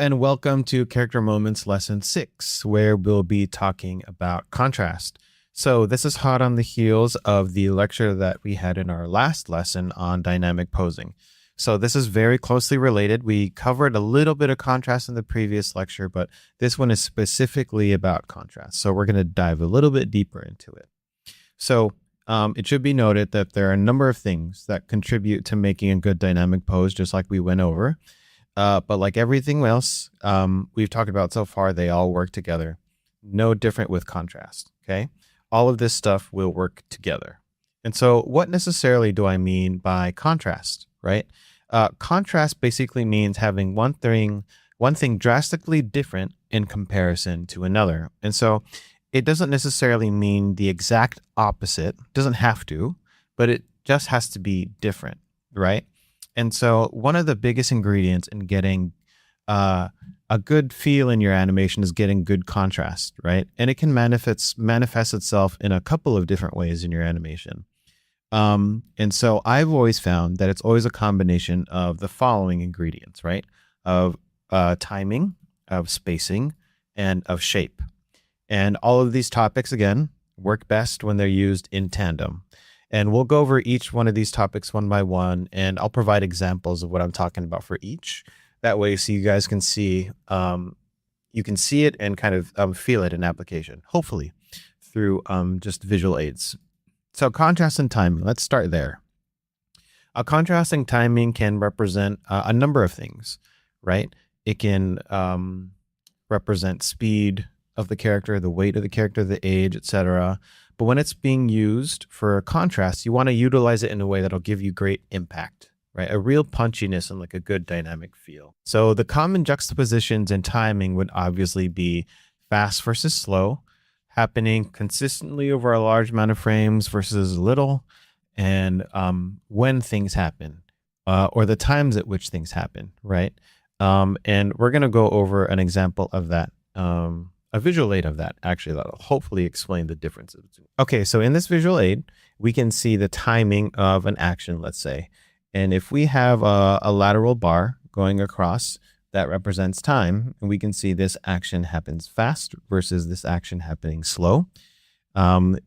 and welcome to Character Moments Lesson 6, where we'll be talking about contrast. So, this is hot on the heels of the lecture that we had in our last lesson on dynamic posing. So, this is very closely related. We covered a little bit of contrast in the previous lecture, but this one is specifically about contrast. So, we're going to dive a little bit deeper into it. So, it should be noted that there are a number of things that contribute to making a good dynamic pose, just like we went over. But like everything else we've talked about so far, they all work together. No different with contrast, okay? All of this stuff will work together. And so what necessarily do I mean by contrast, right? Contrast basically means having one thing drastically different in comparison to another. And so it doesn't necessarily mean the exact opposite, doesn't have to, but it just has to be different, right? And so one of the biggest ingredients in getting a good feel in your animation is getting good contrast, right? And it can manifest itself in a couple of different ways in your animation. And so I've always found that it's always a combination of the following ingredients, right? Of timing, of spacing, and of shape. And all of these topics, again, work best when they're used in tandem. And we'll go over each one of these topics one by one, and I'll provide examples of what I'm talking about for each. That way, so you guys can see, it and kind of feel it in application, hopefully, through just visual aids. So contrast and timing, let's start there. A contrasting timing can represent a number of things, right? It can represent speed of the character, the weight of the character, the age, etc. But when it's being used for contrast, you want to utilize it in a way that'll give you great impact, right? A real punchiness and like a good dynamic feel. So the common juxtapositions in timing would obviously be fast versus slow, happening consistently over a large amount of frames versus little, and when things happen, or the times at which things happen, right? And we're going to go over an example of that. A visual aid of that, actually, that'll hopefully explain the differences. Okay, so in this visual aid, we can see the timing of an action, let's say. And if we have a lateral bar going across, that represents time, and we can see this action happens fast versus this action happening slow.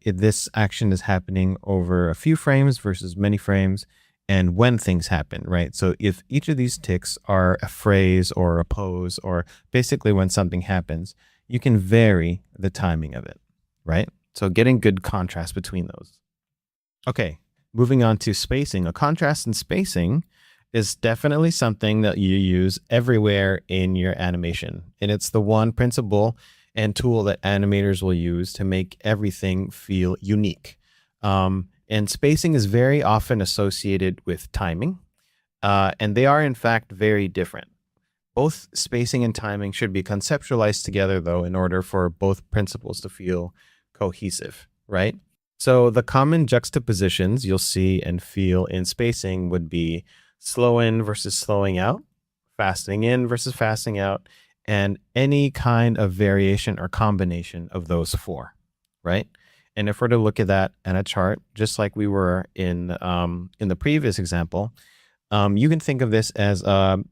This action is happening over a few frames versus many frames, and when things happen, right? So if each of these ticks are a phrase or a pose, or basically when something happens, you can vary the timing of it, right? So getting good contrast between those. Okay, moving on to spacing. A contrast and spacing is definitely something that you use everywhere in your animation. And it's the one principle and tool that animators will use to make everything feel unique. And spacing is very often associated with timing, and they are in fact very different. Both spacing and timing should be conceptualized together, though, in order for both principles to feel cohesive, right? So the common juxtapositions you'll see and feel in spacing would be slow in versus slowing out, fasting in versus fasting out, and any kind of variation or combination of those four, right? And if we're to look at that in a chart, just like we were in the previous example, you can think of this as a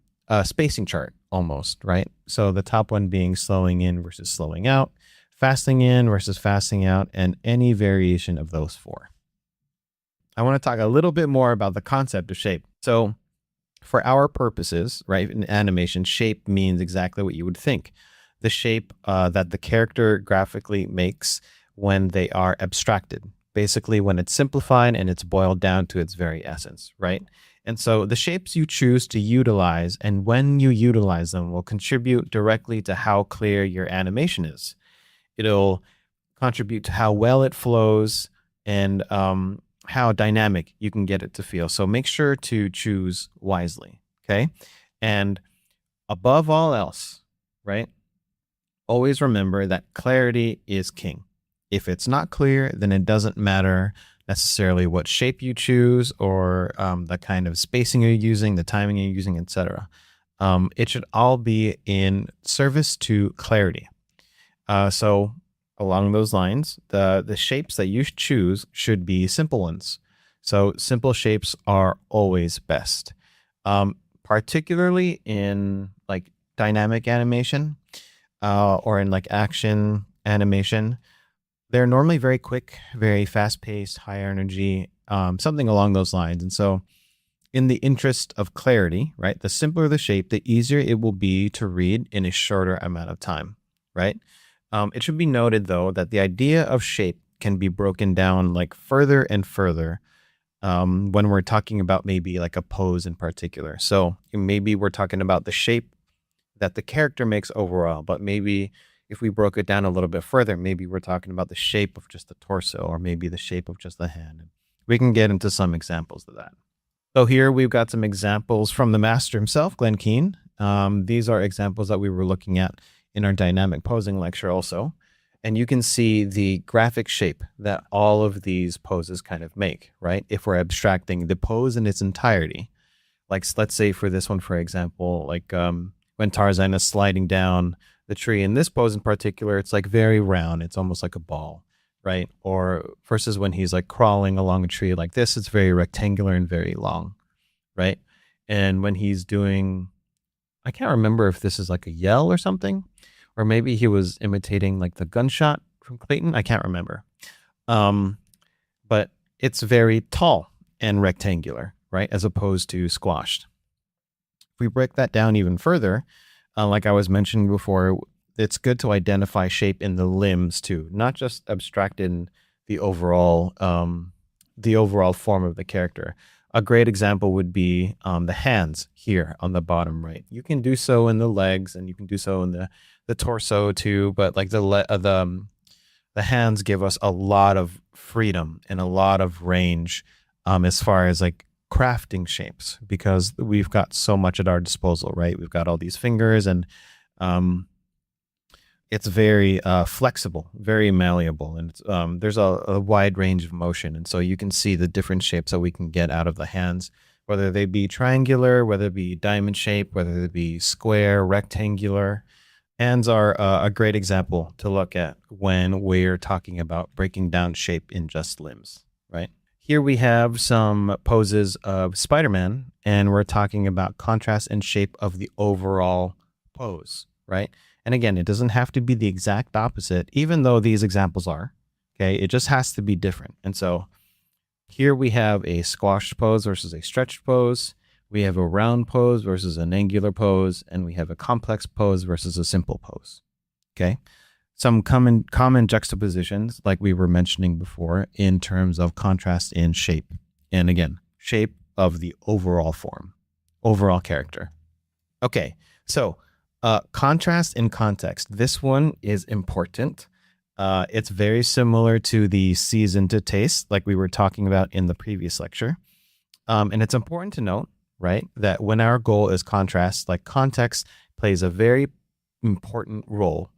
spacing chart almost, right? So the top one being slowing in versus slowing out, fasting in versus fasting out, and any variation of those four. I want to talk a little bit more about the concept of shape. So for our purposes, right, in animation, shape means exactly what you would think. The shape that the character graphically makes when they are abstracted, basically when it's simplified and it's boiled down to its very essence, right? And so the shapes you choose to utilize and when you utilize them will contribute directly to how clear your animation is. It'll contribute to how well it flows and how dynamic you can get it to feel. So make sure to choose wisely, okay? And above all else, right, always remember that clarity is king. If it's not clear, then it doesn't matter necessarily what shape you choose or the kind of spacing you're using, the timing you're using, etc. It should all be in service to clarity. So along those lines, the shapes that you choose should be simple ones. So simple shapes are always best, particularly in like dynamic animation or in like action animation, they're normally very quick, very fast paced, high energy, something along those lines. And so, in the interest of clarity, right, the simpler the shape, the easier it will be to read in a shorter amount of time, right? It should be noted, though, that the idea of shape can be broken down like further and further when we're talking about maybe like a pose in particular. So maybe we're talking about the shape that the character makes overall, but maybe if we broke it down a little bit further, maybe we're talking about the shape of just the torso or maybe the shape of just the hand. And we can get into some examples of that. So here we've got some examples from the master himself, Glenn Keane. These are examples that we were looking at in our dynamic posing lecture also. And you can see the graphic shape that all of these poses kind of make, right? If we're abstracting the pose in its entirety. Like, let's say for this one, for example, like when Tarzan is sliding down the tree. In this pose in particular, it's like very round. It's almost like a ball, right? Or versus when he's like crawling along a tree like this, it's very rectangular and very long, right? And when he's doing, I can't remember if this is like a yell or something, or maybe he was imitating like the gunshot from Clayton. I can't remember. But it's very tall and rectangular, right? As opposed to squashed. If we break that down even further, like I was mentioning before, it's good to identify shape in the limbs too, not just abstract in the overall form of the character. A great example would be the hands here on the bottom right. You can do so in the legs, and you can do so in the torso too. But like the hands give us a lot of freedom and a lot of range as far as like crafting shapes, because we've got so much at our disposal, right? We've got all these fingers, and it's very flexible, very malleable, and there's a wide range of motion. And so you can see the different shapes that we can get out of the hands, whether they be triangular, whether it be diamond shape, whether it be square, rectangular. Hands are a great example to look at when we're talking about breaking down shape in just limbs, right? Here we have some poses of Spider-Man, and we're talking about contrast and shape of the overall pose, right? And again, it doesn't have to be the exact opposite, even though these examples are, okay? It just has to be different. And so here we have a squashed pose versus a stretched pose. We have a round pose versus an angular pose, and we have a complex pose versus a simple pose, okay? Some common juxtapositions, like we were mentioning before, in terms of contrast in shape. And again, shape of the overall form, overall character. Okay, so contrast in context. This one is important. It's very similar to the season to taste, like we were talking about in the previous lecture. And it's important to note, right, that when our goal is contrast, like context plays a very important role.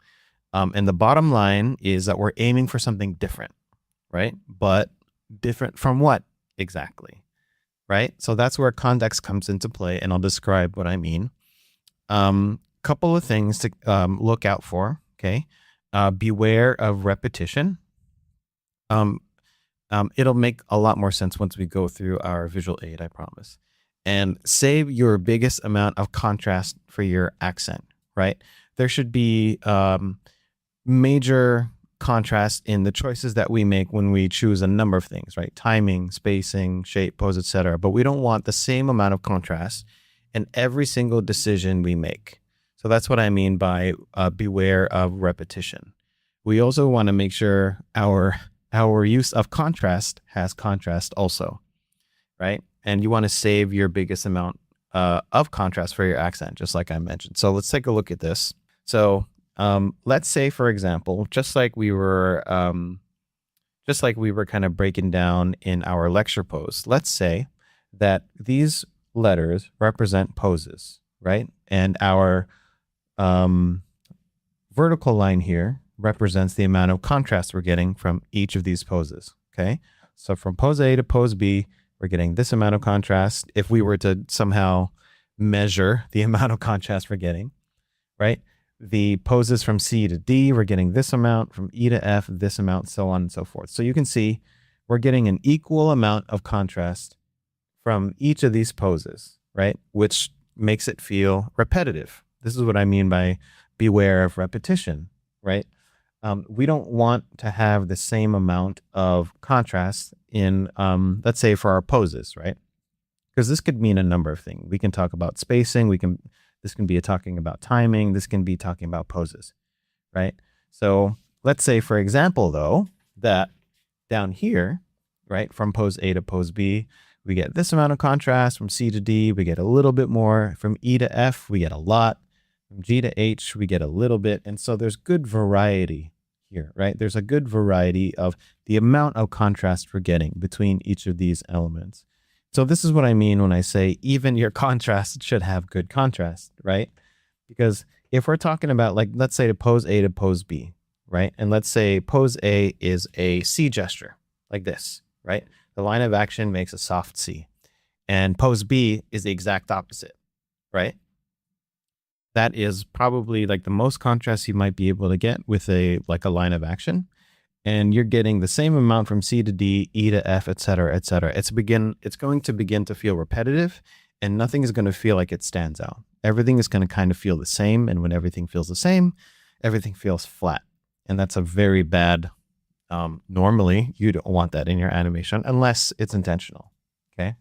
And the bottom line is that we're aiming for something different, right? But different from what exactly, right? So that's where context comes into play, and I'll describe what I mean. Couple of things to look out for, okay? Beware of repetition. It'll make a lot more sense once we go through our visual aid, I promise. And save your biggest amount of contrast for your accent, right? There should be major contrast in the choices that we make when we choose a number of things, right? Timing, spacing, shape, pose, etc. But we don't want the same amount of contrast in every single decision we make. So that's what I mean by beware of repetition. We also want to make sure our use of contrast has contrast also, right? And you want to save your biggest amount of contrast for your accent, just like I mentioned. So let's take a look at this. So let's say, for example, just like we were kind of breaking down in our lecture pose, let's say that these letters represent poses, right? And our vertical line here represents the amount of contrast we're getting from each of these poses, okay? So from pose A to pose B, we're getting this amount of contrast. If we were to somehow measure the amount of contrast we're getting, right? The poses from C to D, we're getting this amount, from E to F, this amount, so on and so forth. So you can see we're getting an equal amount of contrast from each of these poses, right? Which makes it feel repetitive, This is what I mean by beware of repetition, right? We don't want to have the same amount of contrast in, let's say, for our poses, right? Because this could mean a number of things. We can talk about spacing. This can be talking about timing. This can be talking about poses, right? So let's say, for example, though, that down here, right, from pose A to pose B, we get this amount of contrast. From C to D, we get a little bit more. From E to F, we get a lot. From G to H, we get a little bit. And so there's good variety here, right? There's a good variety of the amount of contrast we're getting between each of these elements. So this is what I mean when I say even your contrast should have good contrast, right? Because if we're talking about, like, let's say to pose A to pose B, right? And let's say pose A is a C gesture, like this, right? The line of action makes a soft C. And pose B is the exact opposite, right? That is probably like the most contrast you might be able to get with a line of action. And you're getting the same amount from C to D, E to F, et cetera, et cetera. It's going to begin to feel repetitive, and nothing is going to feel like it stands out. Everything is going to kind of feel the same. And when everything feels the same, everything feels flat. And that's a very bad, normally you don't want that in your animation unless it's intentional. Okay.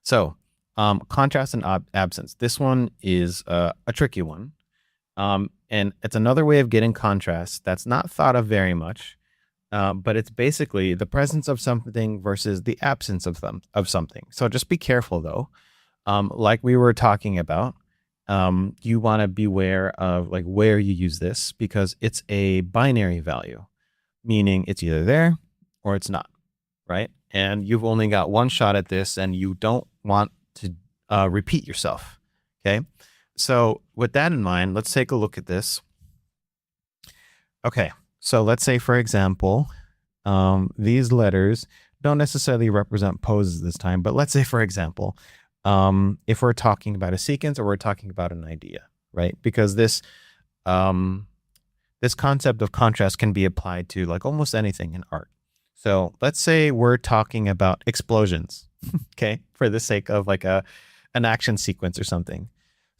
So contrast and absence. This one is a tricky one. And it's another way of getting contrast that's not thought of very much, but it's basically the presence of something versus the absence of something. So just be careful, though. Like we were talking about, you want to beware of like where you use this, because it's a binary value, meaning it's either there or it's not, right? And you've only got one shot at this, and you don't want to repeat yourself, okay? So with that in mind, let's take a look at this. Okay, so let's say, for example, these letters don't necessarily represent poses this time, but let's say, for example, if we're talking about a sequence or we're talking about an idea, right? Because this concept of contrast can be applied to like almost anything in art. So let's say we're talking about explosions, okay, for the sake of like an action sequence or something.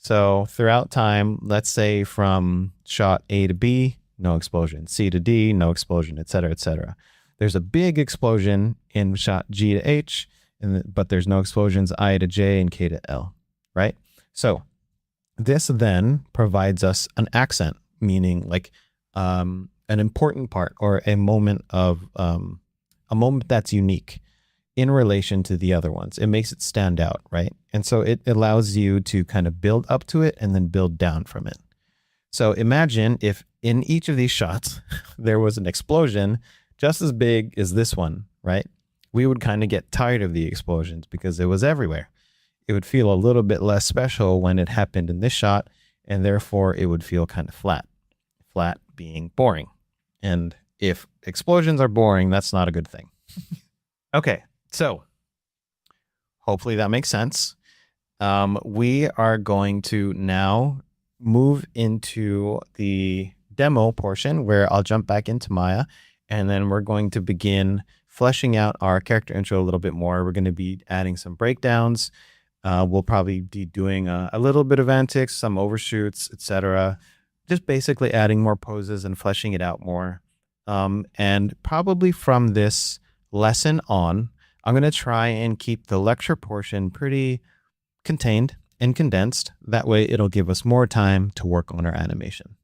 So throughout time, let's say from shot A to B, no explosion, C to D, no explosion, et cetera, et cetera. There's a big explosion in shot G to H, but there's no explosions I to J and K to L, right? So this then provides us an accent, meaning like an important part or a moment that's unique in relation to the other ones. It makes it stand out, right? And so it allows you to kind of build up to it and then build down from it. So imagine if in each of these shots, there was an explosion just as big as this one, right? We would kind of get tired of the explosions because it was everywhere. It would feel a little bit less special when it happened in this shot, and therefore it would feel kind of flat. Flat being boring. And if explosions are boring, that's not a good thing. Okay, so hopefully that makes sense. We are going to now move into the demo portion where I'll jump back into Maya, and then we're going to begin fleshing out our character intro a little bit more. We're going to be adding some breakdowns. We'll probably be doing a little bit of antics, some overshoots, etc. Just basically adding more poses and fleshing it out more. And probably from this lesson on, I'm going to try and keep the lecture portion pretty contained and condensed. That way it'll give us more time to work on our animation.